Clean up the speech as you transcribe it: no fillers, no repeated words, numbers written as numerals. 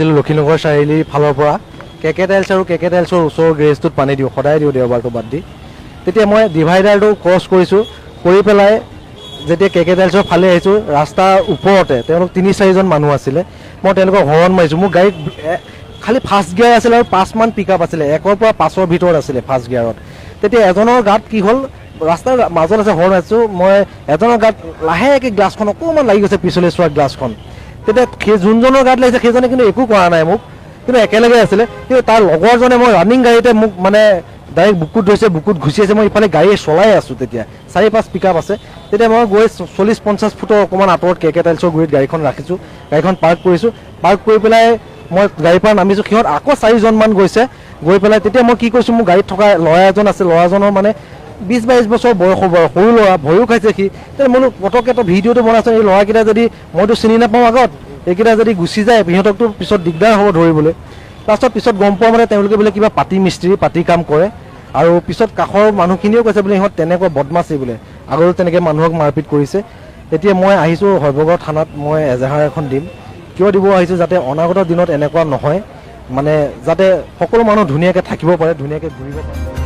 লক্ষীনগৰ চাৰিআলিৰ ফালৰ পৰা কেকে টাইলছ আৰু কেকে টাইলছৰ ওচৰৰ গেৰেজটোত পানী দিওঁ, সদায় দিওঁ দেওবাৰটো বাদ দি। তেতিয়া মই ডিভাইডাৰটো ক্ৰছ কৰিছোঁ, কৰি পেলাই যেতিয়া কেকে টাইলছৰ ফালে আহিছোঁ, ৰাস্তাৰ ওপৰতে তেওঁলোক 3-4জন মানুহ আছিলে। মই তেওঁলোকক হৰণ মাৰিছোঁ। মোৰ গাড়ীত খালি ফাৰ্ষ্ট গিয়াৰ আছিলে আৰু 5মান পিক আপ আছিলে, 1ৰ পৰা 5ৰ ভিতৰত আছিলে ফাৰ্ষ্ট গিয়াৰত। তেতিয়া এজনৰ গাত কি হ'ল, ৰাস্তাৰ মাজত আছে হৰণ মাৰিছোঁ মই, এজনৰ গাত লাহেকৈ গ্লাছখন অকণমান লাগি গৈছে, পিছলৈ চোৱা গ্লাছখন। তেতিয়া সেই যোনজনৰ গাত লাগিছে সেইজনে কিন্তু একো কৰা নাই মোক, কিন্তু একেলগে আছিলে। কিন্তু তাৰ লগৰজনে মই ৰানিং গাড়ীতে মোক মানে ডাইৰেক্ট বুকুত ধৰিছে, বুকুত ঘুচিয়াইছে। মই ইফালে গাড়ী চলাই আছোঁ, তেতিয়া 4-5 পিক আপ আছে। তেতিয়া মই গৈ 40-50 ফুটৰ অকণমান আঁতৰত কেকে টাইলছৰ গুৰিত গাড়ীখন ৰাখিছোঁ, গাড়ীখন পাৰ্ক কৰিছোঁ। পাৰ্ক কৰি পেলাই মই গাড়ীৰ পৰা নামিছোঁ। সিহঁত আকৌ 4জনমান গৈছে, গৈ পেলাই তেতিয়া মই কি কৰিছোঁ, মোৰ গাড়ীত থকা ল'ৰা এজন আছে, ল'ৰাজনৰ মানে 20-22 বছৰ বয়স হ'ব, সৰু ল'ৰা, ভয়ো খাইছে সি। তেতিয়া মই পটককৈ এটা ভিডিঅ'টো বনাইছোঁ, এই ল'ৰাকেইটা যদি মইতো চিনি নাপাওঁ আগত, এইকেইটা যদি গুচি যায় সিহঁতকতো পিছত দিগদাৰ হ'ব ধৰিবলৈ। লাষ্টত পিছত গম পোৱা মানে তেওঁলোকে বোলে কিবা পাতি মিস্ত্ৰী, পাতি কাম কৰে। আৰু পিছত কাষৰ মানুহখিনিও কৈছে বোলে সিহঁত তেনেকুৱা বদমাচি বোলে, আগতেও তেনেকৈ মানুহক মাৰপিট কৰিছে। এতিয়া মই আহিছোঁ শৈবগাঁও থানাত, মই এজাহাৰ এখন দিম। কিয় দিব আহিছোঁ, যাতে অনাগত দিনত এনেকুৱা নহয়, মানে যাতে সকলো মানুহ ধুনীয়াকৈ থাকিব পাৰে, ধুনীয়াকৈ ঘূৰিব পাৰে।